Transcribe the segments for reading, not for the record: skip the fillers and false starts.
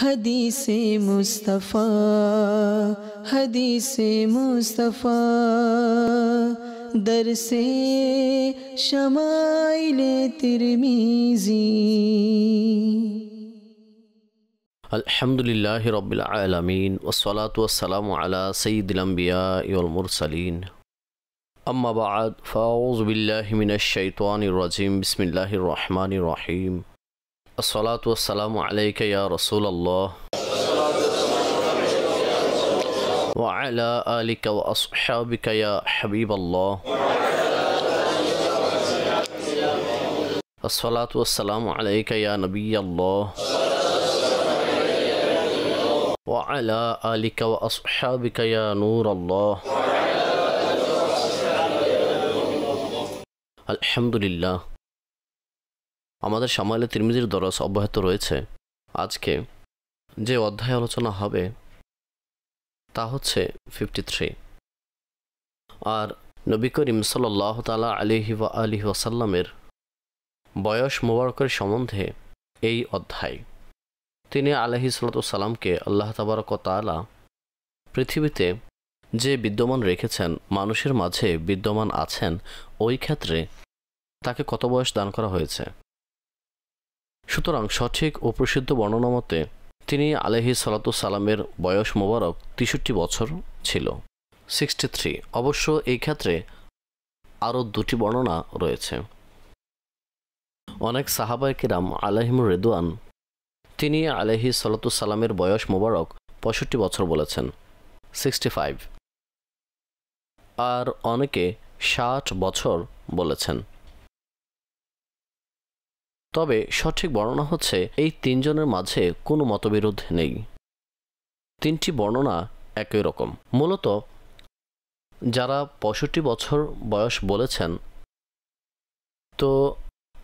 हदीसे मुस्तफ़ा हदीसे मुस्तफ़ा दरसे शमाइले तिरमिज़ी। अल्हम्दुलिल्लाहि रब्बिल आलमीन वस्सलातु वस्सलामु अला सय्यिदिल अंबियाइ वल मुरसलीन अम्मा बाद फ़अऊज़ु बिल्लाहि मिनश शैतानिर रजीम बिस्मिल्लाहिर रहमानिर रहीम अस्सलातु वस्सलामु अलैका या रसूलल्लाह व अला आलिका व अस्हाबिका या हबीबल्लाह अस्सलातु वस्सलामु अलैका या नबियल्लाह व अला आलिका व अस्हाबिका या नूरल्लाह। আলহামদুলিল্লাহ, আমাদের শামাইলে তিরমিজির দরস অব্যাহত রয়েছে। আজকে যে অধ্যায় আলোচনা হবে তা হচ্ছে 53। আর নবী করিম সাল্লাল্লাহু তাআলা আলাইহি ওয়া আলিহি ওয়াসাল্লামের বয়স মোবারকের সম্বন্ধে এই অধ্যায়। তিনি আলাইহিস সালাতু সালামকে আল্লাহ তাবারক ওয়া তাআলা পৃথিবীতে যে বিদ্যমান রেখেছেন, মানুষের মাঝে বিদ্যমান আছেন, ওই ক্ষেত্রে তাকে কত বয়স দান করা হয়েছে। সুতরাং সঠিক ও প্রসিদ্ধ বর্ণনা মতে তিনি আলাইহিস সালাতু সালামের বয়স মোবারক ৬৩ বছর ছিল, 63। অবশ্য এই ক্ষেত্রে আরও দুটি বর্ণনা রয়েছে। অনেক সাহাবায়ে কিরাম আলাইহিমুর রিদওয়ান তিনি আলাইহিস সালাতু সালামের বয়স মোবারক ৬৫ বছর বলেছেন, 65। আর অনেকে ৬০ বছর বলেছেন। তবে সঠিক বর্ণনা হচ্ছে এই তিনজনের মাঝে কোনো মতবিরোধ নেই, তিনটি বর্ণনা একই রকম। মূলত যারা ৬৫ বছর বয়স বলেছেন, তো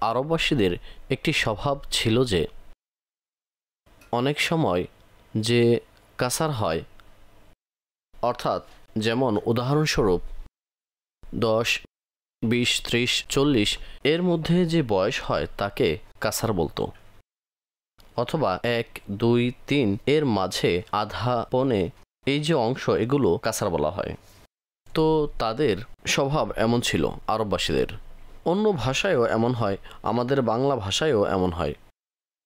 আরববাসীদের একটি স্বভাব ছিল যে অনেক সময় যে কাসার হয়, অর্থাৎ যেমন উদাহরণস্বরূপ ১০, ২০, ৩০, ৪০ এর মধ্যে যে বয়স হয় তাকে কাসার বলতো, অথবা ১, ২, ৩ এর মাঝে আধা পৌনে এই যে অংশ, এগুলো কাসার বলা হয়। তো তাদের স্বভাব এমন ছিল আরববাসীদের। অন্য ভাষায়ও এমন হয়, আমাদের বাংলা ভাষায়ও এমন হয়।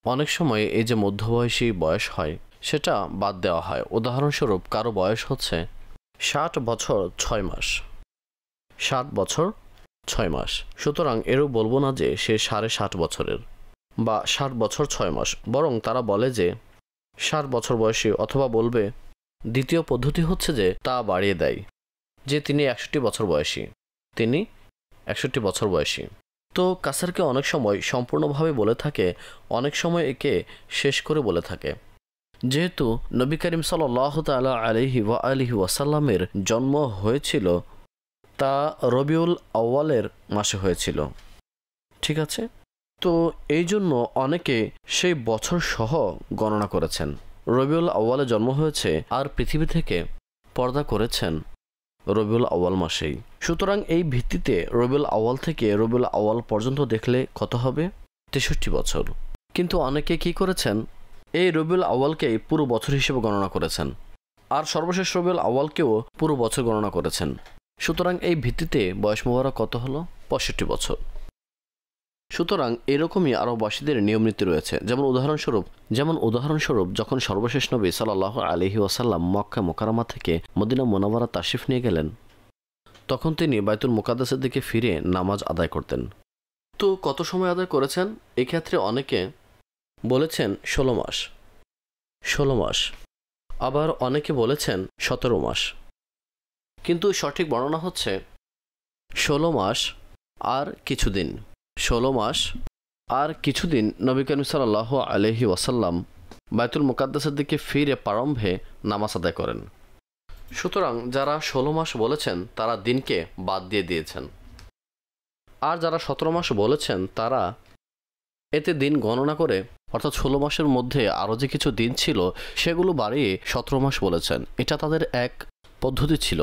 অনেক সময় এই যে মধ্যবয়সী বয়স হয় সেটা বাদ দেওয়া হয়। উদাহরণস্বরূপ কারো বয়স হচ্ছে ৬০ বছর ৬ মাস, ৬০ বছর ৬ মাস। সুতরাং এরও বলবো না যে সে ৬.৫ বছরের বা ৬০ বছর ৬ মাস, বরং তারা বলে যে ৬০ বছর বয়সী, অথবা বলবে দ্বিতীয় পদ্ধতি হচ্ছে যে তা বাড়িয়ে দেয়, যে তিনি ৬১ বছর বয়সী, তিনি ৬১ বছর বয়সী। তো কাসারকে অনেক সময় সম্পূর্ণভাবে বলে থাকে, অনেক সময় একে শেষ করে বলে থাকে। যেহেতু নবী করিম সাল্লাল্লাহু তাআলা আলাইহি ওয়া আলিহি ওয়াসাল্লামের জন্ম হয়েছিল তা রবিউল আউয়ালের মাসে হয়েছিল, ঠিক আছে? তো এই জন্য অনেকে সেই বছর সহ গণনা করেছেন। রবিউল আউয়ালে জন্ম হয়েছে আর পৃথিবী থেকে পর্দা করেছেন রবিউল আউয়াল মাসেই। সুতরাং এই ভিত্তিতে রবিউল আউয়াল থেকে রবিউল আউয়াল পর্যন্ত দেখলে কত হবে? ৬৩ বছর। কিন্তু অনেকে কি করেছেন, এই রবিউল আউয়ালকেই পুরো বছর হিসেবে গণনা করেছেন, আর সর্বশেষ রবিউল আউয়ালকেও পুরো বছর গণনা করেছেন। সুতরাং এই ভিত্তিতে বয়স মোবারক কত হলো? ৬৫ বছর। সুতরাং এরকমই আরববাসীদের নিয়ম নীতি রয়েছে। যেমন উদাহরণস্বরূপ যখন সর্বশেষ নবী সাল্লাল্লাহু আলাইহি ওয়াসাল্লাম মক্কা মুকাররমা থেকে মদিনা মুনাওয়ারা তাশরিফ নিয়ে গেলেন, তখন তিনি বাইতুল মুকাদ্দাসের দিকে ফিরে নামাজ আদায় করতেন। তো কত সময় আদায় করেছেন? এই ক্ষেত্রে অনেকে বলেছেন ১৬ মাস, আবার অনেকে বলেছেন ১৭ মাস। কিন্তু সঠিক বর্ণনা হচ্ছে ১৬ মাস আর কিছুদিন। ১৬ মাস আর কিছুদিন নবী করিম সাল্লাল্লাহু আলাইহি ওয়াসাল্লাম বাইতুল মুকাদ্দাসের দিকে ফিরে প্রারম্ভে নামাজ আদায় করেন। সুতরাং যারা ১৬ মাস বলেছেন তারা দিনকে বাদ দিয়ে দিয়েছেন, আর যারা ১৭ মাস বলেছেন তারা এতে দিন গণনা করে, অর্থাৎ ১৬ মাসের মধ্যে আরও যে কিছু দিন ছিল সেগুলো বাড়িয়ে ১৭ মাস বলেছেন। এটা তাদের এক পদ্ধতি ছিল।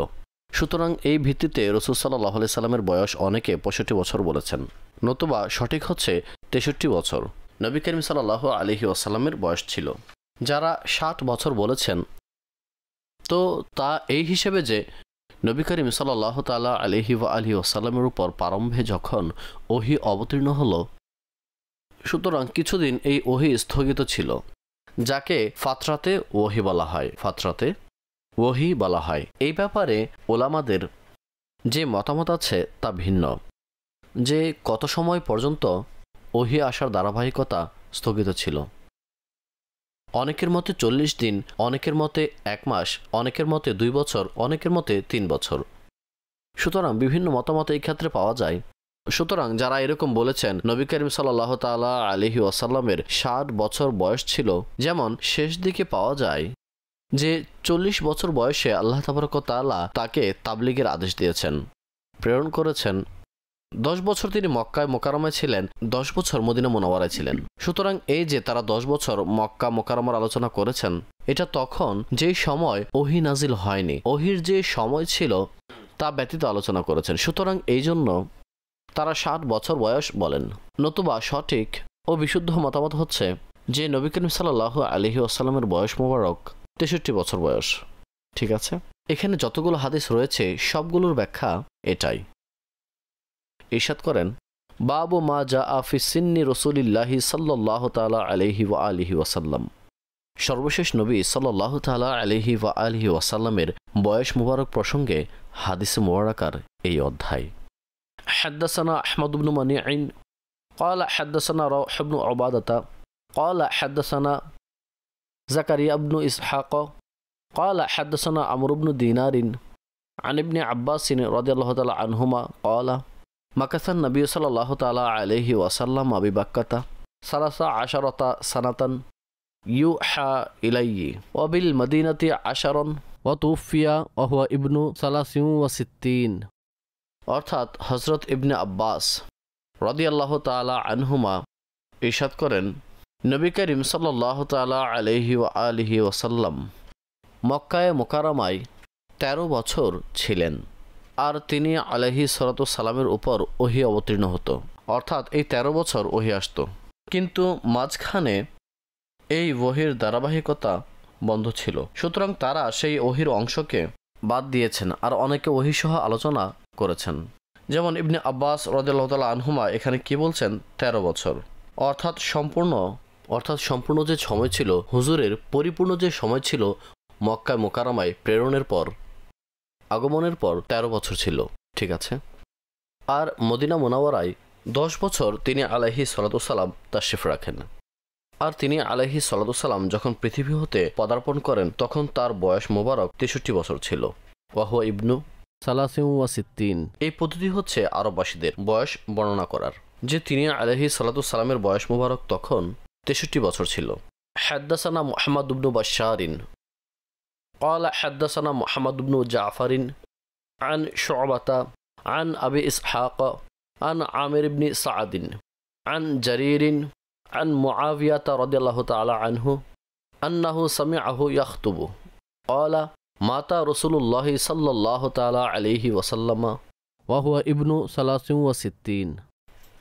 সুতরাং এই ভিত্তিতে রাসূল সাল্লাল্লাহু আলাইহি সাল্লামের বয়স অনেকে ৬৫ বছর বলেছেন, নতুবা সঠিক হচ্ছে ৬৩ বছর নবী করিম সাল্লাল্লাহু আলাইহি ওয়াসাল্লামের বয়স ছিল। যারা 60 বছর বলেছেন, তো তা এই হিসেবে যে নবী করিম সাল্লাল্লাহু তাআলা আলাইহি ওয়া আলিহি ওয়াসাল্লামের উপর প্রারম্ভে যখন ওহী অবতীর্ণ হলো, সুতরাং কিছুদিন এই ওহী স্থগিত ছিল, যাকে ফাতরাতে ওহী বলা হয়। ফাতরাতে ওহী বলা হয়। এই ব্যাপারে ওলামাদের যে মতামত আছে তা ভিন্ন, যে কত সময় পর্যন্ত ওহী আসার ধারাবাহিকতা স্থগিত ছিল। অনেকের মতে 40 দিন, অনেকের মতে 1 মাস, অনেকের মতে 2 বছর, অনেকের মতে 3 বছর। সুতরাং বিভিন্ন মতামত এই ক্ষেত্রে পাওয়া যায়। সুতরাং যারা এরকম বলেছেন নবী করিম সাল্লাল্লাহু তাআলা আলাইহি ওয়াসাল্লামের 60 বছর বয়স ছিল, যেমন শেষ দিকে পাওয়া যায় যে 40 বছর বয়সে আল্লাহ তাবারক ওয়া তাআলা তাকে তাবলীগের আদেশ দিয়েছেন, প্রেরণ করেছেন। 10 বছর তিনি মক্কায় মোকাররমায় ছিলেন, 10 বছর মদিনা মুনাওয়ারায় ছিলেন। সুতরাং এই যে তারা 10 বছর মক্কা মোকাররমার আলোচনা করেছেন, এটা তখন যেই সময় ওহী নাজিল হয়নি, ওহীর যে সময় ছিল তা ব্যতীত আলোচনা করেছেন। সুতরাং এই জন্য তারা 60 বছর বয়স বলেন। নতুবা সঠিক ও বিশুদ্ধ মতামত হচ্ছে যে নবী করিম সাল্লাল্লাহু আলাইহি ওয়াসাল্লামের বয়স মোবারক 63 বছর বয়স। ঠিক আছে, এখানে যতগুলো হাদিস রয়েছে সবগুলোর ব্যাখ্যা এটাই। ইরশাদ করেন, বাবু মা জাআ ফি সিন্নি রাসূলিল্লাহি সাল্লাল্লাহু তাআলা আলাইহি ওয়া আলিহি ওয়াসাল্লাম। সর্বশেষ নবী সাল্লাল্লাহু তাআলা আলাইহি ওয়া আলিহি ওয়াসাল্লামের বয়স মুবারক প্রসঙ্গে হাদিসে মুবারাকার এই অধ্যায়। حدثنا أحمد بن منيع قال حدثنا روح بن عبادة قال حدثنا زكريا بن إسحاق قال حدثنا عمرو بن دينار عن ابن عباس رضي الله تعالى عنهما قال مكث النبي صلى الله تعالى عليه وسلم ببكة 13 سنة يوحى إليه وبالمدينة 10 وتوفي وهو ابن 63। অর্থাৎ হযরত ইবনে আব্বাস রাদিয়াল্লাহু তাআলা আনহুমা ইরশাদ করেন, নবী করিম সাল্লাল্লাহু তাআলা আলাইহি ওয়া আলিহি ওয়াসাল্লাম মক্কায়ে মুকাররমায় 13 বছর ছিলেন, আর তিনি আলাইহি সালাতু সালামের উপর ওহী অবতীর্ণ হতো। অর্থাৎ এই 13 বছর ওহী আসত, কিন্তু মাঝখানে এই ওহীর ধারাবাহিকতা বন্ধ ছিল। সুতরাং তারা সেই ওহীর অংশকে বাদ দিয়েছেন, আর অনেকে ওহী সহ আলোচনা করেছেন। যেমন ইবনে আব্বাস রাদিয়াল্লাহু তাআলা আনহুমা এখানে কি বলছেন, 13 বছর। অর্থাৎ সম্পূর্ণ যে সময় ছিল, হুজুরের পরিপূর্ণ যে সময় ছিল মক্কায় মুকাররমায় প্রেরণের পর, আগমনের পর 13 বছর ছিল। ঠিক আছে, আর মদিনা মুনাওয়ারায় 10 বছর তিনি আলাইহি সালাতু সালাম তাশরিফ রাখেন। আর তিনি আলাইহি সালাতু সালাম যখন পৃথিবী হতে পদার্পণ করেন তখন তার বয়স মোবারক 63 বছর ছিল। ওয়াহুয়া ইবনু 63। এই পদ্ধতি হচ্ছে আরববাসীদের বয়স বর্ণনা করার, যে তিনি আলাইহি সালাতু সালামের বয়স মোবারক তখন 63 বছর ছিল। হাদ্দাসানা মুহাম্মদ ইবনু বাশশারিন قال حدثنا محمد بن جعفر عن شعبة عن أبي إسحاق عن عامر بن سعد عن جرير عن معاوية رضي الله تعالى عنه أنه سمعه يخطب قال مات رسول الله صلى الله تعالى عليه وسلم وهو ابن 63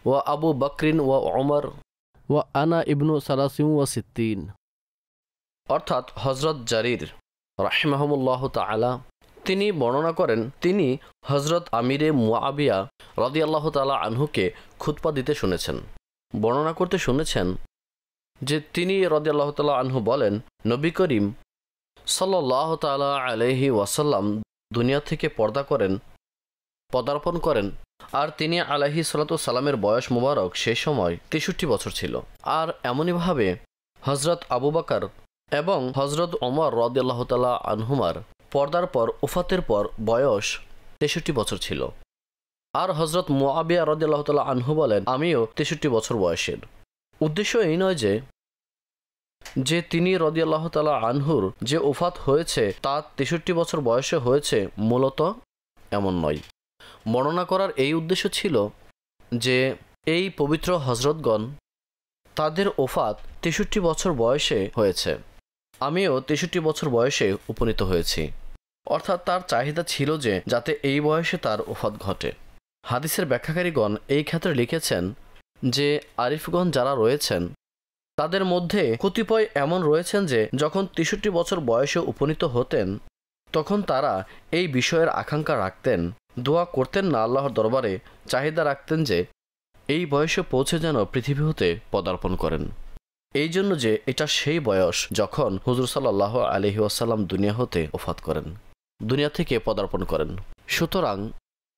وأبو بكر وعمر وأنا ابن 63। অর্থাৎ হযরত জারির রাহিমাহুমুল্লাহ তাআলা তিনি বর্ণনা করেন, তিনি হযরত আমিরে মুআবিয়া রাদিয়াল্লাহু তাআলা আনহুকে খুতবা দিতে শুনেছেন, বর্ণনা করতে শুনেছেন যে তিনি রাদিয়াল্লাহু তাআলা আনহু বলেন, নবী করিম সাল্লাল্লাহু তাআলা আলাইহি ওয়াসাল্লাম দুনিয়া থেকে পদার্পণ করেন, আর তিনি আলাইহি সালাতু সালামের বয়স মুবারক সেই সময় 63 বছর ছিল। আর এমনইভাবে হযরত আবু বকর এবং হযরত ওমর রাদিয়াল্লাহু তাআলা আনহুমার পর্দার পর ওফাতের পর বয়স 63 বছর ছিল। আর হযরত মুআবিয়া রাদিয়াল্লাহু তাআলা আনহু বলেন, আমিও 63 বছর বয়সের। উদ্দেশ্য এই নয় যে তিনি রাদিয়াল্লাহু তাআলা আনহুর যে ওফাত হয়েছে তা 63 বছর বয়সে হয়েছে, মূলত এমন নয়। বর্ণনা করার এই উদ্দেশ্য ছিল যে এই পবিত্র হযরতগণ তাদের ওফাত 63 বছর বয়সে হয়েছে, আমিও 63 বছর বয়সে উপনীত হয়েছি। অর্থাৎ তার চাহিদা ছিল যে যাতে এই বয়সে তার ওফাত ঘটে। হাদিসের ব্যাখ্যাকারীগণ এই ক্ষেত্রে লিখেছেন যে আরিফগণ যারা রয়েছেন তাদের মধ্যে কতিপয় এমন রয়েছেন যে যখন ৬৩ বছর বয়সে উপনীত হতেন তখন তারা এই বিষয়ের আকাঙ্ক্ষা রাখতেন, দোয়া করতেন না, আল্লাহর দরবারে চাহিদা রাখতেন যে এই বয়সে পৌঁছে যেন পৃথিবী হতে পদার্পণ করেন। এই জন্য যে এটা সেই বয়স যখন হুজুর সাল্লাল্লাহু আলাইহি ওয়াসাল্লাম দুনিয়া হতে ওফাত করেন, দুনিয়া থেকে পদার্পণ করেন। সুতরাং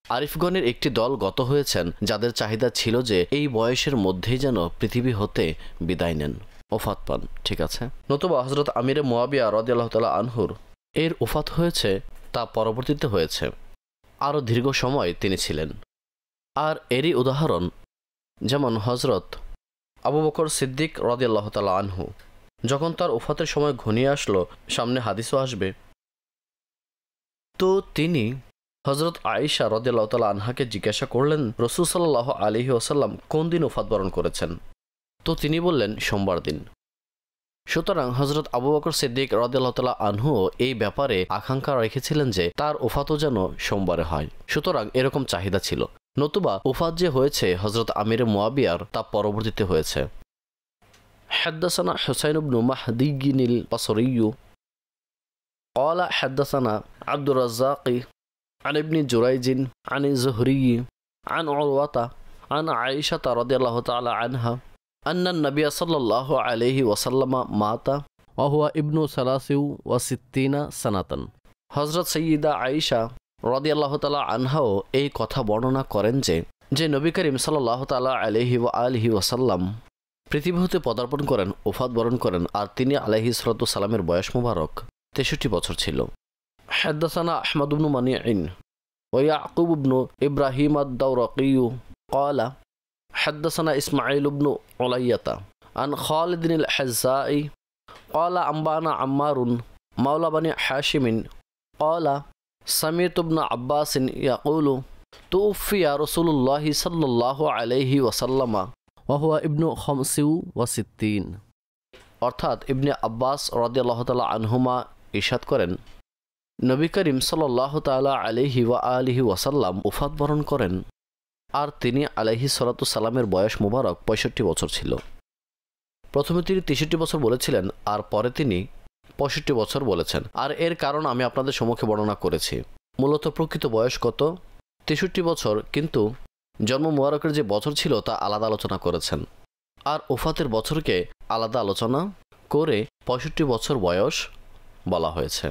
আরিফগণের একটি দল গত হয়েছেন যাদের চাহিদা ছিল যে এই বয়সের মধ্যেই যেন পৃথিবী হতে বিদায় নেন, ওফাত পান। ঠিক আছে, নতুবা হজরত আমিরে মুয়াবিয়া রাদিয়াল্লাহু তাআলা আনহুর এর ওফাত হয়েছে, তা পরবর্তীতে হয়েছে, আরও দীর্ঘ সময় তিনি ছিলেন। আর এরই উদাহরণ যেমন হজরত আবু বকর সিদ্দিক রাদিয়াল্লাহু তাআলা আনহু, যখন তার ওফাতের সময় ঘনিয়ে আসলো, সামনে হাদিসও আসবে, তো তিনি হজরত আয়েশা রাদিয়াল্লাহু তাআলা আনহাকে জিজ্ঞাসা করলেন রাসূল সাল্লাল্লাহু আলাইহি ওয়াসাল্লাম কোন দিন ওফাত বরণ করেছেন? তো তিনি বললেন সোমবার দিন। সুতরাং হজরত আবু বকর সিদ্দিক রাদিয়াল্লাহু তাআলা আনহু এই ব্যাপারে আকাঙ্ক্ষা রেখেছিলেন যে তার ওফাতও যেন সোমবারে হয়। সুতরাং এরকম চাহিদা ছিল, নতুবা ওফাত যে হয়েছে হজরত আমিরে মুয়াবিয়ার তা পরবর্তীতে হয়েছে। হাদ্দাসানা হুসাইন ইবনু মাহদিয়িল বাসরি قال حدثنا عبد الرزاق عن ابن جريج عن الزهري عن عروة عن عائشة رضي الله تعالى عنها أن النبي صلى الله عليه وسلم مات وهو ابن 63 سنة। হযরত সাইয়্যিদা আয়েশা রাদিয়াল্লাহু তাআলা আনহাও এই কথা বর্ণনা করেন যে নবী করিম সাল্লাল্লাহু তাআলা আলাইহি ওয়া আলিহি ওয়াসাল্লাম পৃথিবী হতে পদার্পণ করেন, ওফাত বরণ করেন, আর তিনি আলাইহিস সালাতু সালামের বয়স মুবারক ৬৩ বছর ছিল। حدثنا أحمد بن منيع ويعقوب بن إبراهيم الدورقي قال حدثنا إسماعيل بن علية عن خالد الحذاء قال أنبأنا عمار مولى بني حاشم قال سمعت ابن عباس يقول توفي رسول الله صلى الله عليه وسلم وهو ابن 65। অর্থাৎ ইবনে আব্বাস রাদিয়াল্লাহু তাআলা আনহুমা ইরশাদ করেন নবী করিম সাল্লাল্লাহু তাআলা আলাইহি ওয়া আলিহি ওয়াসাল্লাম ওফাত বরণ করেন, আর তিনি আলাইহিস সালাতু সালামের বয়স মুবারক ৬৫ বছর ছিল। প্রথমে তিনি ৬৩ বছর বলেছিলেন, আর পরে তিনি ৬৫ বছর বলেছেন। আর এর কারণ আমি আপনাদের সম্মুখে বর্ণনা করেছি। মূলত প্রকৃত বয়স কত? ৬৩ বছর, কিন্তু জন্ম মুবারকের যে বছর ছিল তা আলাদা আলোচনা করেছেন, আর ওফাতের বছরকে আলাদা আলোচনা করে ৬৫ বছর বয়স বলা হয়েছে।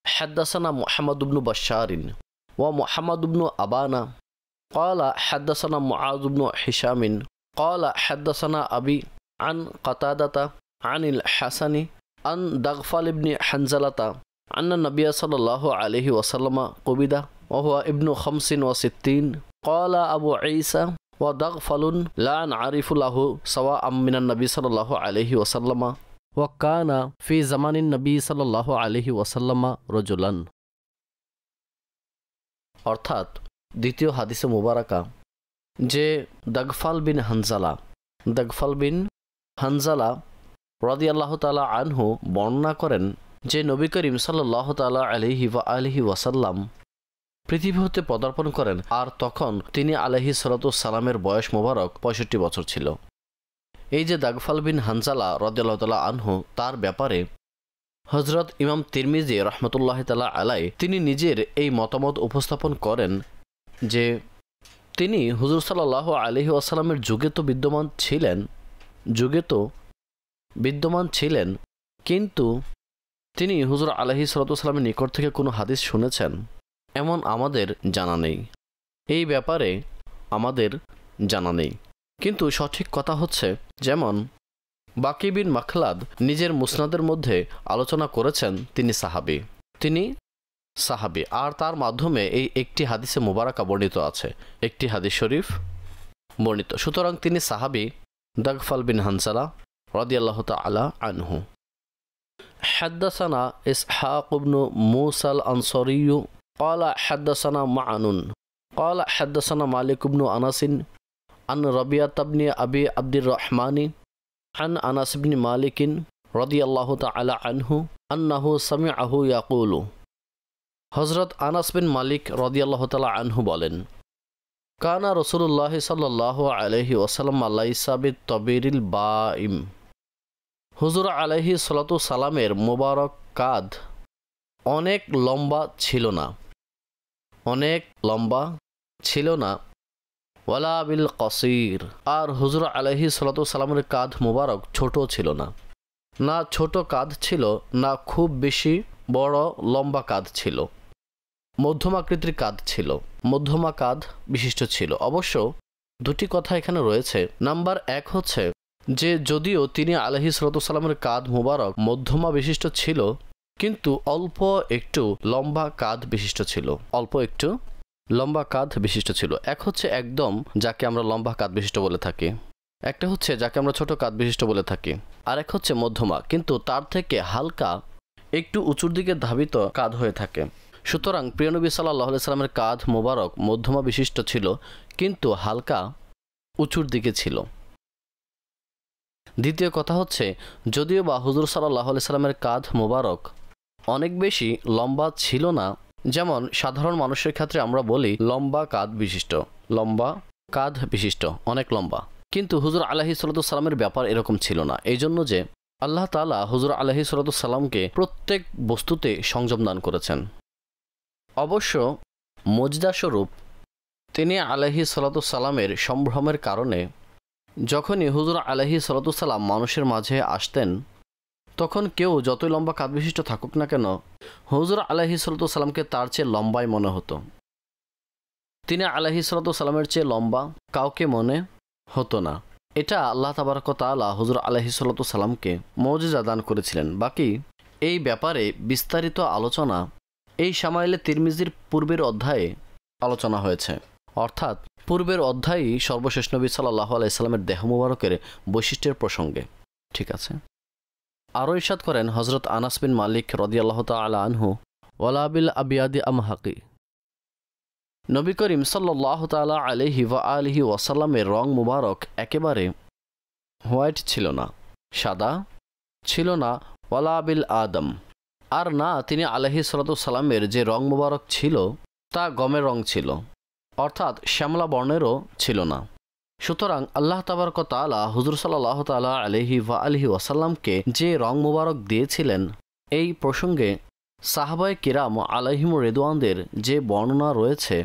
حدثنا محمد بن بشار ومحمد بن أبانا قال حدثنا معاذ بن هشام قال حدثنا أبي عن قتادة عن الحسن عن دغفل بن حنزلة أن النبي صلى الله عليه وسلم قبض وهو ابن 65 قال أبو عيسى ودغفل لا نعرف له سواء من النبي صلى الله عليه وسلم وكان في زمان النبي صلى الله عليه وسلم رجلا। অর্থাৎ দ্বিতীয় হাদিসে মুবারাকা যে দাগফাল বিন হানজালা রাদিয়াল্লাহু তাআলা আনহু বর্ণনা করেন যে নবী করিম সাল্লাল্লাহু তাআলা আলাইহি ওয়া আলিহি ওয়াসাল্লাম পৃথিবী হতে পদার্পণ করেন, আর তখন তিনি আলাইহিস সালাতু সালামের বয়স মুবারক ৬৫ বছর ছিল। এই যে দাগফাল বিন হানজালা রাদিয়াল্লাহু তাআলা আনহু, তার ব্যাপারে হযরত ইমাম তিরমিজি রাহমাতুল্লাহি তাআলা আলাই তিনি নিজের এই মতামত উপস্থাপন করেন যে তিনি হুজুর সাল্লাল্লাহু আলাইহি ওয়াসাল্লামের যুগে তো বিদ্যমান ছিলেন, কিন্তু তিনি হুজুর আলাইহিস সালাতু ওয়াসাল্লামের নিকট থেকে কোনো হাদিস শুনেছেন এমন আমাদের জানা নেই। এই ব্যাপারে আমাদের জানা নেই, কিন্তু সঠিক কথা হচ্ছে যেমন বাকি বিন মাখলাদ নিজের মুসনাদের মধ্যে আলোচনা করেছেন তিনি সাহাবী, আর তার মাধ্যমে এই একটি হাদিসে মুবারাকা বর্ণিত আছে, একটি হাদিস শরীফ বর্ণিত। সুতরাং তিনি সাহাবী দাগফাল বিন হানজালা রাদিয়াল্লাহু তাআলা আনহু। حدثنا إسحاق بن موسى الأنصاري قال حدثنا معن قال حدثنا مالك بن أنس عن ربيعة بن أبي عبد الرحمن عن أنس بن مالك رضي الله تعالى عنه أنه سمعه يقول হযরত আনাস বিন মালিক রাদিয়াল্লাহু তাআলা আনহু বলেন কানা রাসূলুল্লাহ সাল্লাল্লাহু আলাইহি ওয়াসাল্লাম লাইসা বিত-তাবিরিল বাইম। হুজুর আলাইহি সালাতু সালামের মোবারক কাঁধ অনেক লম্বা ছিল না, অনেক লম্বা ছিল না। ওয়ালা বিল কসির, আর হুজুর আলাইহি সালাতু সালামের কাঁধ মোবারক ছোট ছিল না, না ছোট কাঁধ ছিল না খুব বেশি বড় লম্বা কাঁধ ছিল, মধ্যমাকৃতির কাঁধ ছিল, মধ্যমা কাঁধ বিশিষ্ট ছিল। অবশ্য দুটি কথা এখানে রয়েছে। নাম্বার এক হচ্ছে যে যদিও তিনি আলাইহিস সালাতু সালামের কাঁধ মোবারক মধ্যমা বিশিষ্ট ছিল, কিন্তু অল্প একটু লম্বা কাঁধ বিশিষ্ট ছিল, অল্প একটু লম্বা কাঁধ বিশিষ্ট ছিল। এক হচ্ছে একদম যাকে আমরা লম্বা কাঁধ বিশিষ্ট বলে থাকি, একটা হচ্ছে যাকে আমরা ছোট কাঁধ বিশিষ্ট বলে থাকি, আর এক হচ্ছে মধ্যমা, কিন্তু তার থেকে হালকা একটু উঁচুর দিকে ধাবিত কাঁধ হয়ে থাকে। সুতরাং প্রিয় নবী সাল্লাল্লাহু আলাইহি সাল্লামের কাঁধ মোবারক মধ্যমা বিশিষ্ট ছিল, কিন্তু হালকা উঁচুর দিকে ছিল। দ্বিতীয় কথা হচ্ছে যদিও বা হুজুর সাল্লাল্লাহু আলাইহি সাল্লামের কাঁধ মোবারক অনেক বেশি লম্বা ছিল না, যেমন সাধারণ মানুষের ক্ষেত্রে আমরা বলি লম্বা কাঁধ বিশিষ্ট, লম্বা কাঁধ বিশিষ্ট, অনেক লম্বা, কিন্তু হুজুর আলাইহিস সালাতু সালামের ব্যাপার এরকম ছিল না। এই জন্য যে আল্লাহ তাআলা হুজুর আলাইহিস সালাতু সালামকে প্রত্যেক বস্তুতে সংযম দান করেছেন। অবশ্য মুজদা স্বরূপ তিনি আলাইহিস সালাতু সালামের সম্ভ্রমের কারণে যখনই হুজুর আলাইহিস সালাতু সালাম মানুষের মাঝে আসতেন, তখন কেউ যতই লম্বা কাঁধ বিশিষ্ট থাকুক না কেন, হুজুর আলাইহিস সালাতু সালামকে তার চেয়ে লম্বাই মনে হতো। তিনি আলাইহিস সালাতু সালামের চেয়ে লম্বা কাউকে মনে হতো না। এটা আল্লাহ তাবারক ওয়া তাআলা হুজুর আলাইহিস সালাতু সালামকে মুজিজা দান করেছিলেন। বাকি এই ব্যাপারে বিস্তারিত আলোচনা এই শামাইলে তিরমিজির পূর্বের অধ্যায়ে আলোচনা হয়েছে, অর্থাৎ পূর্বের অধ্যায়ই সর্বশেষ নবী সাল্লাল্লাহু আলাইহি সাল্লামের দেহ মুবারকের বৈশিষ্ট্যের প্রসঙ্গে। ঠিক আছে। আরও ইরশাদ করেন হযরত আনাস বিন মালিক রাদিয়াল্লাহু তাআলা আনহু, ওয়ালা বিল আবিয়াদি আমহাকি, নবী করিম সাল্লাল্লাহু তাআলা আলাইহি ওয়া আলিহি ওয়াসাল্লামের রং মুবারক একেবারে হোয়াইট ছিল না, সাদা ছিল না, ওয়ালা বিল আদম, আর না তিনি আলাইহিস সালাতু সালামের যে রং মুবারক ছিল তা গমের রং ছিল, অর্থাৎ শ্যামলা বর্ণেরও ছিল না। সুতরাং আল্লাহ তাবারক ওয়া তাআলা হুজুর সাল্লাল্লাহু তাআলা আলাইহি ওয়া আলিহি ওয়াসাল্লামকে যে রং মুবারক দিয়েছিলেন, এই প্রসঙ্গে সাহাবায়ে কিরাম আলাইহিমুর রিদওয়ানদের যে বর্ণনা রয়েছে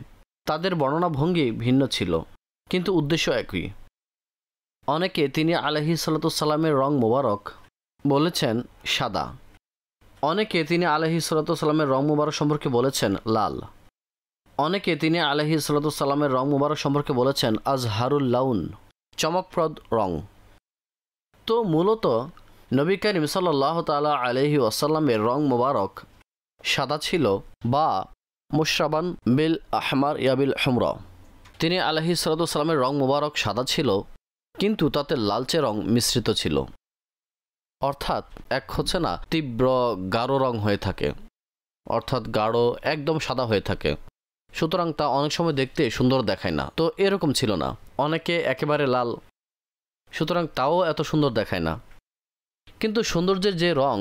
তাদের বর্ণনা ভঙ্গি ভিন্ন ছিল, কিন্তু উদ্দেশ্য একই। অনেকে তিনি আলাইহিস সালাতু সালামের রং মুবারক বলেছেন সাদা, অনেকে তিনি আলাইহিস সালাতু সালামের রং মুবারক সম্পর্কে বলেছেন লাল, অনেকে তিনি আলাইহিস সালাতু সালামের রং মুবারক সম্পর্কে বলেছেন আজহারুল লাউন, চমকপ্রদ রং। তো মূলত নবী করিম সাল্লাল্লাহু তাআলা আলাইহি ওয়াসাল্লামের রং মুবারক সাদা ছিল, বা মুশরাবান বিল আহমার ইয়াবিল হুমরা। তিনি আলাইহিস সালাতু সালামের রং মুবারক সাদা ছিল, কিন্তু তাতে লালচে রং মিশ্রিত ছিল, অর্থাৎ এক হচ্ছে না তীব্র গাঢ় রং হয়ে থাকে, অর্থাৎ গাঢ় একদম সাদা হয়ে থাকে। সুতরাং তা অনেক সময় দেখতে সুন্দর দেখায় না। তো এরকম ছিল না। অনেকে একেবারে লাল, সুতরাং তাও এত সুন্দর দেখায় না। কিন্তু সৌন্দর্যের যে রং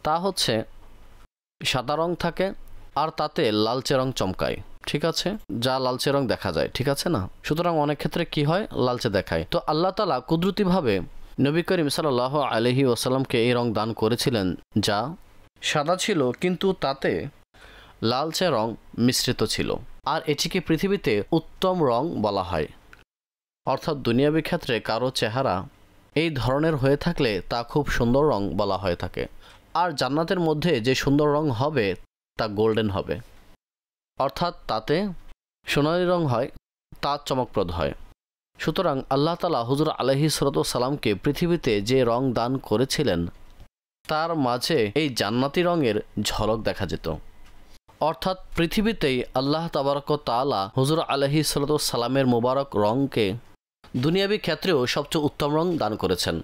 তা হচ্ছে সাদা রং থাকে, আর তাতে লালচে রং চমকায়। ঠিক আছে, যা লালচে রং দেখা যায়। ঠিক আছে না? সুতরাং অনেক ক্ষেত্রে কি হয়, লালচে দেখায়। তো আল্লাহ তাআলা কুদরতিভাবে নবী করিম সাল্লাল্লাহু আলাইহি ওয়াসাল্লামকে এই রং দান করেছিলেন, যা সাদা ছিল কিন্তু তাতে লালচে রং মিশ্রিত ছিল। আর এটিকে পৃথিবীতে উত্তম রং বলা হয়। অর্থাৎ দুনিয়াবী ক্ষেত্রে কারো চেহারা এই ধরনের হয়ে থাকলে তা খুব সুন্দর রং বলা হয়ে থাকে। আর জান্নাতের মধ্যে যে সুন্দর রং হবে তা গোল্ডেন হবে, অর্থাৎ তাতে সোনালি রং হয়, তা চমকপ্রদ হয়। সুতরাং আল্লাহ তাআলা হুজুর আলাইহিস সালাতু সালামকে পৃথিবীতে যে রং দান করেছিলেন তার মাঝে এই জান্নাতি রঙের ঝলক দেখা যেত। অর্থাৎ পৃথিবীতেই আল্লাহ তাবারক ওয়া তাআলা হুজুর আলাইহিস সালাতু সালামের মোবারক রংকে দুনিয়াবী ক্ষেত্রেও সবচেয়ে উত্তম রং দান করেছেন,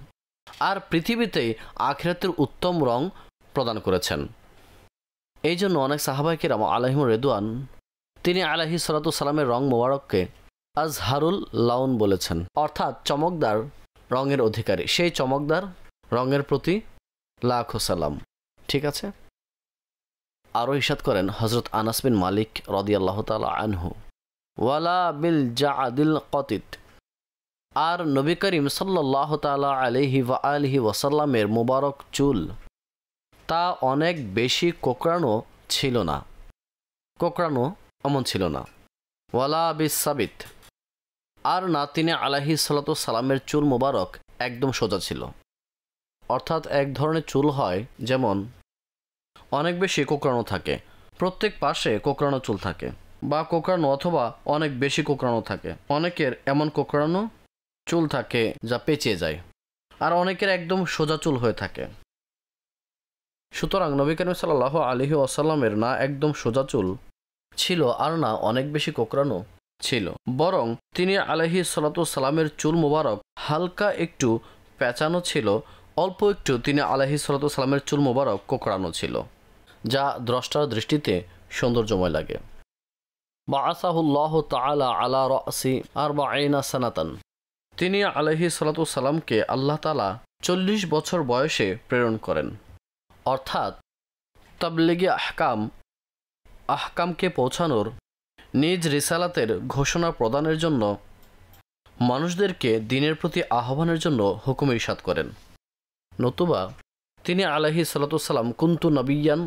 আর পৃথিবীতেই আখিরাতের উত্তম রং প্রদান করেছেন। এই জন্য অনেক সাহাবায়ে কিরাম আলাইহিমুর রিদওয়ান তিনি আলাইহিস সালাতু সালামের রং মোবারককে আজহারুল লাউন বলেছেন, অর্থাৎ চমকদার রঙের অধিকারী। সেই চমকদার রঙের প্রতি লাখো সালাম। ঠিক আছে। আরও ইরশাদ করেন হযরত আনাস বিন মালিক রাদিয়াল্লাহু তাআলা আনহু, ওয়ালা বিল জাআদিল কতিত। আর নবী করিম সাল্লাল্লাহু তাআলা আলাইহি ওয়া আলিহি ওয়াসাল্লামের মুবারক চুল তা অনেক বেশি কোঁকড়ানো ছিল না, কোঁকড়ানো এমন ছিল না। ওয়ালা বিস সাবিত, আর না তিনি আলাইহিস সালাতু সালামের চুল মুবারক একদম সোজা ছিল। অর্থাৎ এক ধরনের চুল হয় যেমন অনেক বেশি কোঁকড়ানো থাকে, প্রত্যেক পাশে কোঁকড়ানো চুল থাকে, বা কোঁকড়ানো অথবা অনেক বেশি কোঁকড়ানো থাকে। অনেকের এমন কোঁকড়ানো চুল থাকে যা পেঁচিয়ে যায়, আর অনেকের একদম সোজা চুল হয়ে থাকে। সুতরাং নবী করিম সাল্লাল্লাহু আলাইহি ওয়াসাল্লামের না একদম সোজা চুল ছিল, আর না অনেক বেশি কোঁকড়ানো ছিল, বরং তিনি আলাইহিস সালাতু সালামের চুল মুবারক হালকা একটু পেঁচানো ছিল, অল্প একটু তিনি আলাইহিস সালাতু সালামের চুল মুবারক কোঁকড়ানো ছিল, যা দ্রষ্টার দৃষ্টিতে সৌন্দর্যময় লাগে। বাআসাহুল্লাহু তাআলা আলা রাসি 40 সানাতান, তিনি আলাইহিস সালাতু সালামকে আল্লাহ তাআলা 40 বছর বয়সে প্রেরণ করেন। অর্থাৎ তাবলীগে আহকামকে পৌঁছানোর, নিজ রিসালাতের ঘোষণা প্রদানের জন্য, মানুষদেরকে দ্বীনের প্রতি আহ্বানের জন্য হুকুম ইরশাদ করেন। নতুবা তিনি আলাইহিস সালাতু সালাম কুনতু নবিয়ান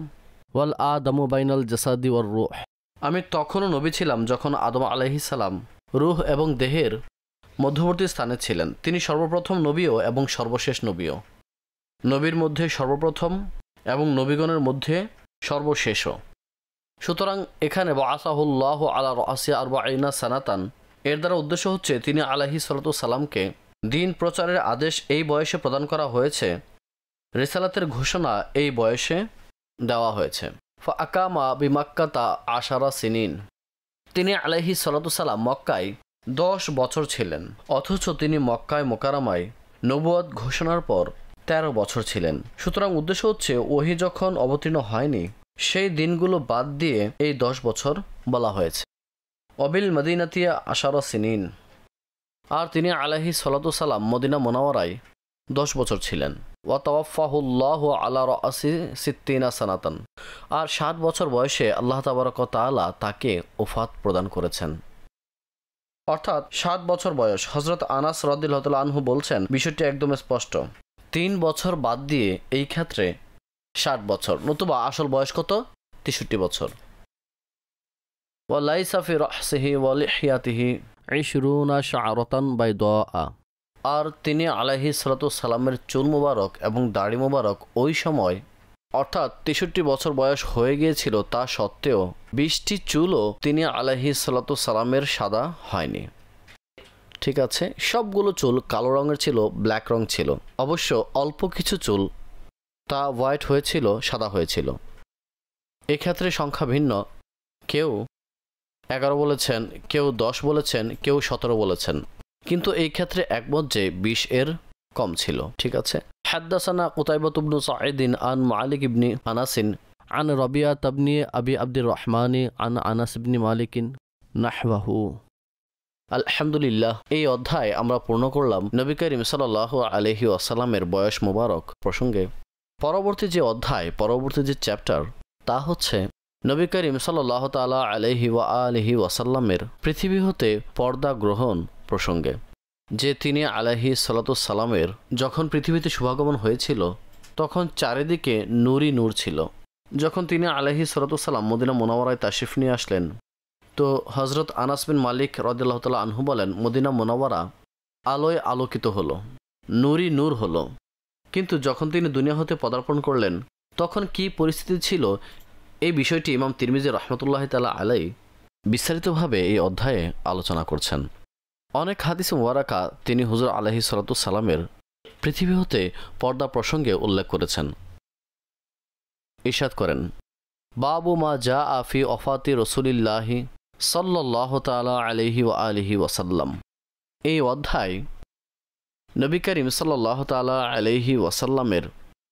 ওয়াল আদামু বাইনাল জাসাদি ওয়ার রূহ, আমি তখনও নবী ছিলাম যখন আদম আলাইহিস সালাম রূহ এবং দেহের মধ্যবর্তী স্থানে ছিলেন। তিনি সর্বপ্রথম নবীও এবং সর্বশেষ নবীও, নবীর মধ্যে সর্বপ্রথম এবং নবীগণের মধ্যে সর্বশেষও। সুতরাং এখানে বাআসাহুল্লাহু আলা রাসি 40 সানাতান এর দ্বারা উদ্দেশ্য হচ্ছে তিনি আলাইহিস সালাতু সালামকে দ্বীন প্রচারের আদেশ এই বয়সে প্রদান করা হয়েছে, রিসালাতের ঘোষণা এই বয়সে দেওয়া হয়েছে। ফাআকামা বিমাক্কাতা 10 সিনিন, তিনি আলাইহিস সালাতু সালাম মক্কায় 10 বছর ছিলেন, অথচ তিনি মক্কায় মুকাররমায় নবুয়ত ঘোষণার পর 13 বছর ছিলেন। সুতরাং উদ্দেশ্য হচ্ছে ওহী যখন অবতীর্ণ হয়নি সেই দিনগুলো বাদ দিয়ে এই 10 বছর বলা হয়েছে। অবিল মদিনাতিয়া 10 সিনিন, আর তিনি আলাইহিস সালাতু সালাম মদিনা মুনাওয়ারায় 10 বছর ছিলেন। ওয়া তাওয়াফাহুল্লাহু আলা রাসি 60 সানাতান, আর 7 বছর বয়সে আল্লাহ তাবারক ওয়া তাআলা তাকে ওফাত প্রদান করেছেন। অর্থাৎ 7 বছর বয়স। হযরত আনাস রাদিয়াল্লাহু তাআলা আনহু বলছেন বিষয়টি একদম স্পষ্ট, 3 বছর বাদ দিয়ে এই ক্ষেত্রে 60 বছর, নতুবা আসল বয়স কত? 63 বছর। ওয়া লাইসা ফি রাহসিহি ওয়া লিহিয়াতিহি 20 শা'রাতান বাইদা, আর তিনি আলাইহিস সালাতু সালামের চুল মুবারক এবং দাড়ি মুবারক ওই সময় অর্থাৎ 63 বছর বয়স হয়ে গিয়েছিল, তা সত্ত্বেও 20টি চুলও তিনি আলাইহিস সালাতু সালামের সাদা হয়নি। ঠিক আছে, সবগুলো চুল কালো রঙের ছিল, ব্ল্যাক রং ছিল। অবশ্য অল্প কিছু চুল তা হোয়াইট হয়েছিল, সাদা হয়েছিল। এক্ষেত্রে সংখ্যা ভিন্ন, কেউ 11 বলেছেন, কেউ 10 বলেছেন, কেউ 17 বলেছেন, কিন্তু এই ক্ষেত্রে একমত যে 20 এর কম ছিল। ঠিক আছে। হাদ্দাসানা কুতাইবাহ ইবনে সাঈদ আন মালিক ইবনে আনাস আন রাবিয়া ইবনে আবি আব্দুর রহমান আন আনাস ইবনে মালিক নাহওয়াহু। আলহামদুলিল্লাহ, এই অধ্যায় আমরা পূর্ণ করলাম নবী করিম সাল্লাল্লাহু আলাইহি ওয়াসাল্লামের বয়স মোবারক প্রসঙ্গে। পরবর্তী যে অধ্যায়, পরবর্তী যে চ্যাপ্টার, তা হচ্ছে নবী করিম সাল্লাল্লাহু তাআলা আলাইহি ওয়া আলিহি ওয়াসাল্লামের পৃথিবী হতে পর্দা গ্রহণ প্রসঙ্গে। যে তিনি আলাইহিস সালাতু সালামের যখন পৃথিবীতে শুভাগমন হয়েছিল তখন চারিদিকে নূরই নূর ছিল। যখন তিনি আলাইহিস সালাতু সালাম মদিনা মুনাওয়ারায় তাশরিফ নিয়ে আসলেন, তো হযরত আনাস বিন মালিক রাদিয়াল্লাহু তাআলা আনহু বলেন, মদিনা মুনাওয়ারা আলোয় আলোকিত হলো, নূরই নূর হলো। কিন্তু যখন তিনি দুনিয়া হতে পদার্পণ করলেন তখন কি পরিস্থিতি ছিল, এই বিষয়টি ইমাম তিরমিজি রাহমাতুল্লাহি তাআলা আলাইহি বিস্তারিতভাবে এই অধ্যায়ে আলোচনা করছেন। অনেক হাদিস মুবারাকা তিনি হুজুর আলাইহিস সালাতু সালামের পৃথিবী হতে পর্দা প্রসঙ্গে উল্লেখ করেছেন। ইরশাদ করেন, বাবু মা জাআ ফি ওয়াফাতি রাসূলিল্লাহি সাল্লাল্লাহু তাআলা আলাইহি ওয়া আলিহি ওয়াসাল্লাম। এই অধ্যায় নবী করিম সাল্লাল্লাহু তাআলা আলাইহি ওয়াসাল্লামের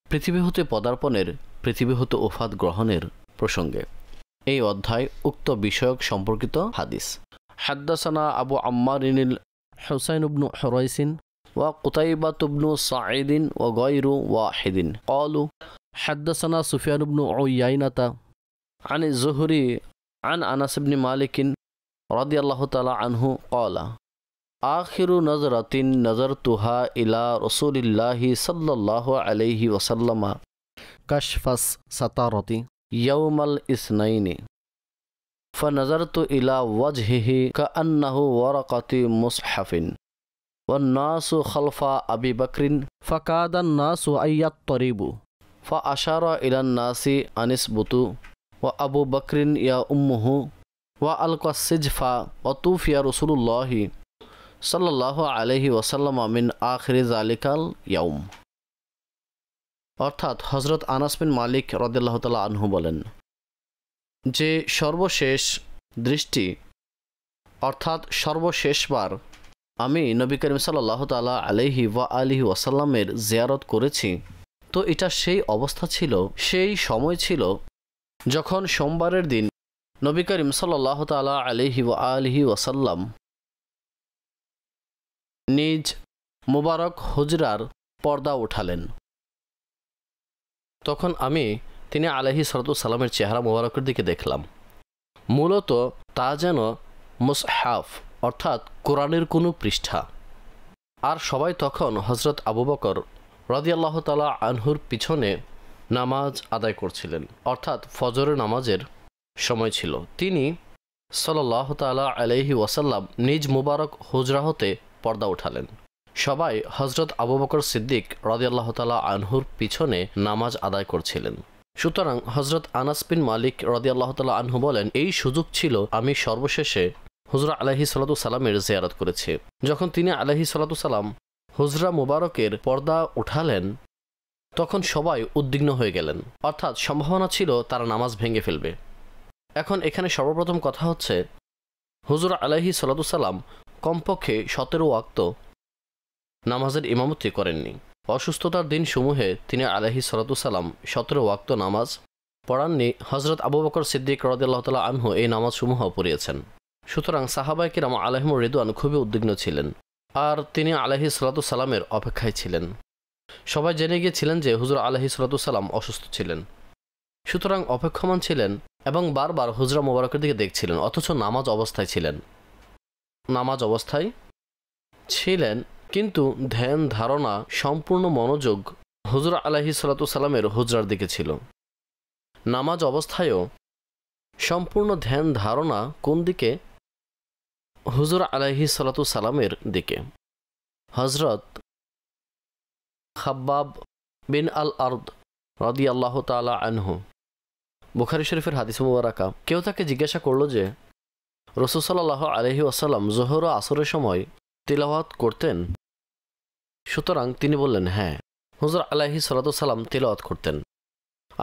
পৃথিবী হতে পদার্পণের, পৃথিবী হতে ওফাত গ্রহণের প্রসঙ্গে। এই অধ্যায় উক্ত বিষয়ক সম্পর্কিত হাদিস। হাদ্দাসানা আবু আম্মারিনিল হুসাইন ইবনু হুরাইসিন ওয়া কুতাইবাহ ইবনু সাঈদিন ওয়া গায়রু ওয়াহিদিন ক্বালু হাদ্দাসানা সুফিয়ান ইবনু উয়াইনাতা আন যুহরি আন আনাস ইবনে মালিক রাদিয়াল্লাহু তাআলা আনহু ক্বালা আখিরু নজরাতিন নজরতুহা ইলা রাসূলিল্লাহি সাল্লাল্লাহু আলাইহি ওয়াসাল্লাম কাশফাস সাতারতি ইয়াউমাল ইসনাইনি فنظرت إلى وجهه كأنه ورقة مصحف والناس خلف أبي بكر فكاد الناس أن يضطربوا فأشار إلى الناس أن اثبتوا وأبو بكر يؤمه وألقى السجف وتوفي رسول الله صلى الله عليه وسلم من آخر ذلك اليوم। অর্থাৎ হযরত আনাস বিন মালিক রাদিয়াল্লাহু তাআলা আনহু বলেন যে সর্বশেষ দৃষ্টি অর্থাৎ সর্বশেষবার আমি নবী করিম সাল্লাল্লাহু তাআলা আলাইহি ওয়া আলিহি ওয়াসাল্লামের জিয়ারত করেছি, তো এটা সেই অবস্থা ছিল, সেই সময় ছিল যখন সোমবারের দিন নবী করিম সাল্লাল্লাহু তাআলা আলাইহি ওয়া আলিহি ওয়াসাল্লাম নিজ মুবারক হুজরার পর্দা উঠালেন। তখন আমি তিনি আলাইহিস সালামের চেহারা মুবারকের দিকে দেখলাম। মূলত তা যেন মুসহাফ অর্থাৎ কোরআনের কোনো পৃষ্ঠা। আর সবাই তখন হযরত আবু বকর রাদিয়াল্লাহু তাআলা আনহুর পিছনে নামাজ আদায় করছিলেন, অর্থাৎ ফজরের নামাজের সময় ছিল। তিনি সাল্লাল্লাহু তাআলা আলাইহি ওয়াসাল্লাম নিজ মুবারক হুজরা হতে পর্দা উঠালেন। সবাই হযরত আবু বকর সিদ্দিক রাদিয়াল্লাহু তাআলা আনহুর পিছনে নামাজ আদায় করছিলেন। সুতরাং হযরত আনাস বিন মালিক রাদিয়াল্লাহু তাআলা আনহু বলেন, এই সুযোগ ছিল আমি সর্বশেষে হুজরা আলাইহিস সালামের জিয়ারত করেছি। যখন তিনি আলাইহিস সালাম হুজরা মুবারকের পর্দা উঠালেন তখন সবাই উদ্বিগ্ন হয়ে গেলেন, অর্থাৎ সম্ভাবনা ছিল তারা নামাজ ভেঙে ফেলবে। এখন এখানে সর্বপ্রথম কথা হচ্ছে হুজুর আলাইহিস সালাম কমপক্ষে 17 ওয়াক্ত নামাজের ইমামতি করেননি। অসুস্থতার দিন সমূহে তিনি আলাইহিস সালাম 17 ওয়াক্ত নামাজ পড়াননি। হযরত আবু বকর সিদ্দিক রাদিয়াল্লাহু তাআলা আনহু এই নামাজসমূহ পড়িয়েছেন। সুতরাং সাহাবায়ে কিরাম আলাইহিমুর রিদওয়ান খুবই উদ্বিগ্ন ছিলেন, আর তিনি আলাইহিস সালামের অপেক্ষায় ছিলেন। সবাই জেনে গিয়েছিলেন যে হুজুর আলাইহিস সালাম অসুস্থ ছিলেন, সুতরাং অপেক্ষমান ছিলেন এবং বারবার হুজরা মুবারকের দিকে দেখছিলেন, অথচ নামাজ অবস্থায় ছিলেন। কিন্তু ধ্যান ধারণা সম্পূর্ণ মনোযোগ হুজুর আলাইহিস সালামের হুজরার দিকে ছিল। নামাজ অবস্থায়ও সম্পূর্ণ ধ্যান ধারণা কোন দিকে? হুজুর আলাইহিস সালামের দিকে। হযরত খাব্বাব বিন আল আরদ রাদিয়াল্লাহু তাআলা আনহু, বুখারী শরীফের হাদিস মুবারাকা, কেউ তাকে জিজ্ঞাসা করল যে রাসূল সাল্লাল্লাহু আলাইহি ওয়াসাল্লাম যোহর ও আসরের সময় তিলাওয়াত করতেন? সুতরাং তিনি বললেন, হ্যাঁ, হুজুর আলাইহিস সালাম তিলাওয়াত করতেন।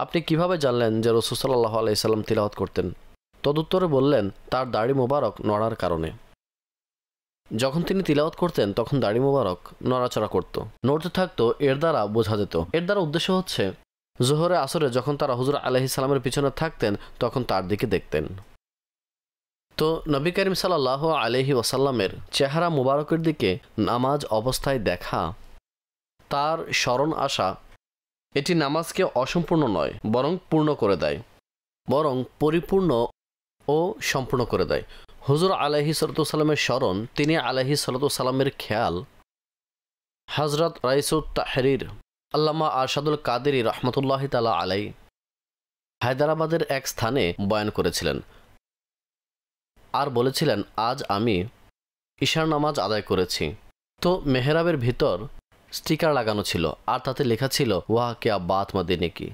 আপনি কিভাবে জানলেন যে রাসূল সাল্লাল্লাহু আলাইহি সাল্লাম তিলাওয়াত করতেন? তদুত্তরে বললেন, তার দাড়ি মোবারক নড়ার কারণে। যখন তিনি তিলাওয়াত করতেন তখন দাড়ি মোবারক নড়াচড়া করত, নড়তে থাকতো, এর দ্বারা বোঝা যেত। এর দ্বারা উদ্দেশ্য হচ্ছে যোহরে আসরে যখন তারা হুজুর আলাইহিস সালামের পিছনে থাকতেন তখন তার দিকে দেখতেন। তো নবী করিম সাল্লাল্লাহু আলাইহি ওয়াসাল্লামের চেহারা মুবারকের দিকে নামাজ অবস্থায় দেখা, তার স্মরণ আসা, এটি নামাজকে অসম্পূর্ণ নয় বরং পূর্ণ করে দেয়, বরং পরিপূর্ণ ও সম্পূর্ণ করে দেয়। হুজুর আলাইহিস সালামের স্মরণ, তিনি আলাইহিস সালামের খেয়াল হযরত রাইসুত তাহরির আল্লামা আরশাদুল কাদেরী রহমতুল্লাহি তাআলা আলাই হায়দ্রাবাদের এক স্থানে বয়ান করেছিলেন আর বলেছিলেন, আজ আমি ঈশার নামাজ আদায় করেছি। তো মেহরাবের ভিতর স্টিকার লাগানো ছিল আর তাতে লেখা ছিল, ওয়াহ কিয়া বাত মদিনে কি।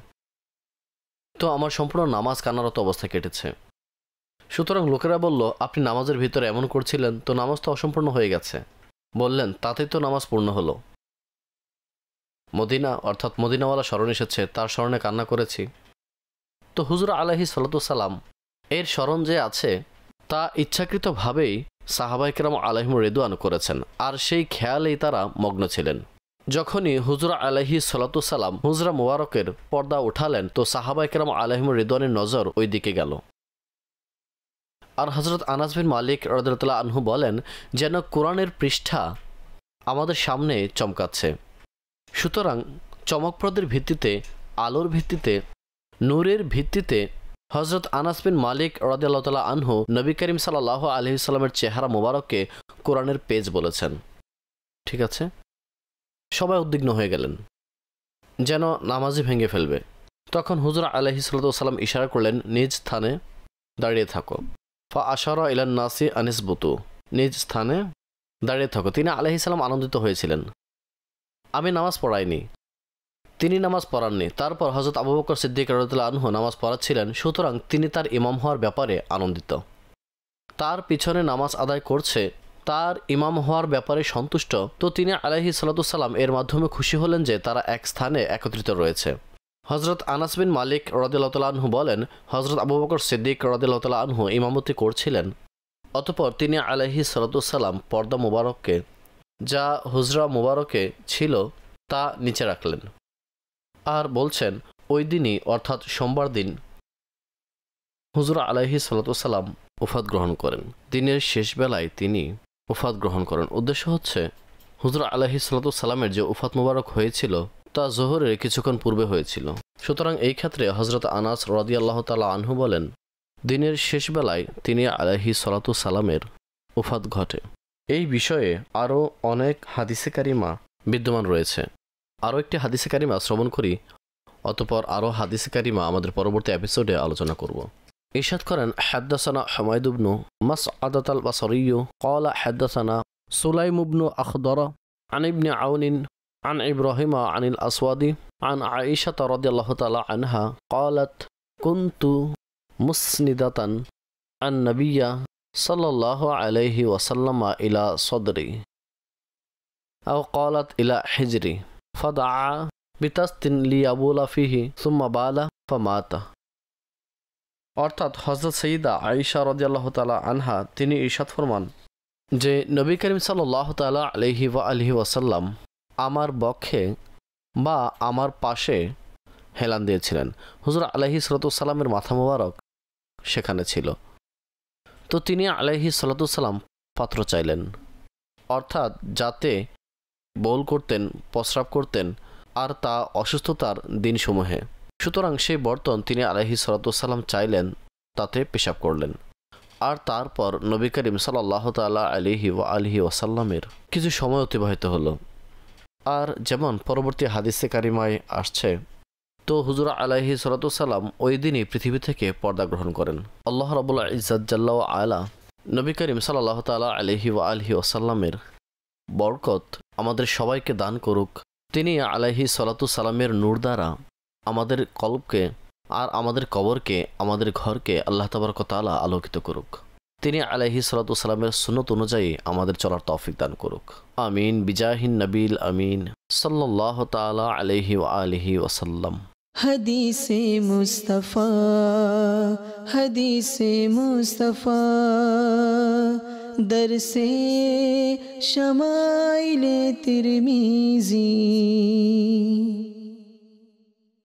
তো আমার সম্পূর্ণ নামাজ কান্নারত অবস্থায় কেটেছে। সুতরাং লোকেরা বলল, আপনি নামাজের ভিতরে এমন করছিলেন, তো নামাজ তো অসম্পূর্ণ হয়ে গেছে। বললেন, তাতেই তো নামাজ পূর্ণ হলো। মদিনা অর্থাৎ মদিনাওয়ালা স্মরণ এসেছে, তার স্মরণে কান্না করেছি। তো হুজুর আলাইহিস সালাম এর স্মরণ যে আছে তা ইচ্ছাকৃতভাবেই সাহাবায়ে কেরাম আলাইহিমুর রিদওয়ান করেছেন, আর সেই খেয়ালেই তারা মগ্ন ছিলেন। যখনই হুজুর আলাইহিস সালাম হুজরা মুবারকের পর্দা উঠালেন তো সাহাবায়ে কেরাম আলাইহিমুর রিদওয়ানের নজর ওই দিকে গেল। আর হযরত আনাস বিন মালিক রাদিয়াল্লাহু আনহু বলেন, যেন কোরআনের পৃষ্ঠা আমাদের সামনে চমকাচ্ছে। সুতরাং চমকপ্রদের ভিত্তিতে, আলোর ভিত্তিতে, নূরের ভিত্তিতে হজরত আনাস বিন মালিক রাদিয়াল্লাহু তাআলা আনহু নবী করিম সাল্লাল্লাহু আলাইহি ওয়াসাল্লামের চেহারা মোবারককে কোরআনের পেজ বলেছেন। ঠিক আছে, সবাই উদ্বিগ্ন হয়ে গেলেন, যেন নামাজই ভেঙে ফেলবে। তখন হুজুর আলাইহিস সালাতু ওয়াসাল্লাম ইশারা করলেন, নিজ স্থানে দাঁড়িয়ে থাকো। ফা আশারা ইলান নাসি আনিসবুতু, নিজ স্থানে দাঁড়িয়ে থাকো। তিনি আলাইহিস সালাম আনন্দিত হয়েছিলেন, আমি নামাজ পড়াইনি, তিনি নামাজ পড়াননি। তারপর হযরত আবু বকর সিদ্দিক রাদিয়াল্লাহু আনহু নামাজ পড়াচ্ছিলেন, সুতরাং তিনি তার ইমাম হওয়ার ব্যাপারে আনন্দিত। তার পিছনে নামাজ আদায় করছে, তার ইমাম হওয়ার ব্যাপারে সন্তুষ্ট। তো তিনি আলাইহিস সালাতু ওয়াসাল্লাম এর মাধ্যমে খুশি হলেন যে তারা এক স্থানে একত্রিত রয়েছে। হজরত আনাস বিন মালিক রাদিয়াল্লাহু তাআলা আনহু বলেন, হজরত আবু বকর সিদ্দিক রাদিয়াল্লাহু তাআলা আনহু ইমামতি করছিলেন। অতঃপর তিনি আলাইহিস সালাতু ওয়াসাল্লাম পর্দা মুবারককে, যা হুজরা মুবারকে ছিল, তা নিচে রাখলেন। আর বলছেন, ওই দিনই অর্থাৎ সোমবার দিন হুজুর আলাইহিস সালাতু ওয়াসাল্লাম ওফাত গ্রহণ করেন। দিনের শেষ বেলায় তিনি ওফাত গ্রহণ করেন। উদ্দেশ্য হচ্ছে, হুজুর আলাইহিস সালাতু ওয়াসাল্লামের যে ওফাত মুবারক হয়েছিল তা জোহরের কিছুক্ষণ পূর্বে হয়েছিল। সুতরাং এই ক্ষেত্রে হজরত আনাস রাদিয়াল্লাহু তাআলা আনহু বলেন, দিনের শেষ বেলায় তিনি আলাইহিস সালাতু ওয়াসাল্লামের ওফাত ঘটে। এই বিষয়ে আরও অনেক হাদিসে কারিমা বিদ্যমান রয়েছে। আরও একটি হাদিসে কারিমা শ্রবণ করি, অতঃপর আরও হাদিসে কারিমা আমাদের পরবর্তী এপিসোডে আলোচনা করব। ইরশাদ করেন, হাদ্দাসানা হুমায়দ ইবনু মাসআদাত আল বাসরি ক্বালা হাদ্দাসানা সুলাইম ইবনু আখদার আন ইবনে আউন عن إبراهيم عن الأسود عن عائشة رضي الله تعالى عنها قالت كنت مسندة النبي صلى الله عليه وسلم إلى صدري أو قالت إلى حجري فدعا بتست ليبول فيه ثم بال فمات। অর্থাৎ হযরত সাইয়্যিদা আয়েশা রাদিয়াল্লাহু তাআলা আনহা তিনি ইরশাদ ফরমান যে নবী করিম সাল্লাল্লাহু তাআলা আলাইহি ওয়া আলিহি ওয়াসাল্লাম আমার বক্ষে বা আমার পাশে হেলান দিয়েছিলেন। হুজুর আলাইহিস সালাতু ওয়াসাল্লামের মাথা মোবারক সেখানে ছিল। তো তিনি আলাইহিস সালাতু ওয়াসাল্লাম পাত্র চাইলেন, অর্থাৎ যাতে বউল করতেন, প্রস্রাব করতেন, আর তা অসুস্থতার দিনসমূহে। সুতরাং সেই বর্তন তিনি আলাইহিস সালাতু ওয়াসাল্লাম চাইলেন, তাতে পেশাব করলেন। আর তারপর নবী করিম সাল্লাল্লাহু তাআলা আলাইহি ওয়া আলিহি ওয়াসাল্লামের কিছু সময় অতিবাহিত হলো। আর যেমন পরবর্তী হাদিসে কারিমায় আসছে, তো হুজুর আলাইহিস সালাতু ওয়াসাল্লাম ওই দিনই পৃথিবী থেকে পর্দা গ্রহণ করেন। আল্লাহ রাব্বুল ইজ্জত জাল্লা ওয়া আলা নবী করিম সাল্লাল্লাহু তাআলা আলাইহি ওয়া আলিহি ওয়াসাল্লামের বরকত আমাদের সবাইকে দান করুক। তিনি আলাইহিস সালাতু ওয়াসাল্লামের নূর দ্বারা আমাদের কলবকে আর আমাদের কবরকে, আমাদের ঘরকে আল্লাহ তাবারক ওয়া তাআলা আলোকিত করুক। তিনি আলাইহিস সালাতু ওয়াসাল্লামের সুন্নত অনুযায়ী আমাদের চলার তৌফিক দান করুক। আমিন বিজাহিন নবীল আমিন সাল্লাল্লাহু তাআলা আলাইহি ওয়া আলিহি ওয়াসাল্লাম। हदीसे मुस्तफ़ा, हदीसे मुस्तफ़ा, दरसे शमाइले तिरमिज़ी।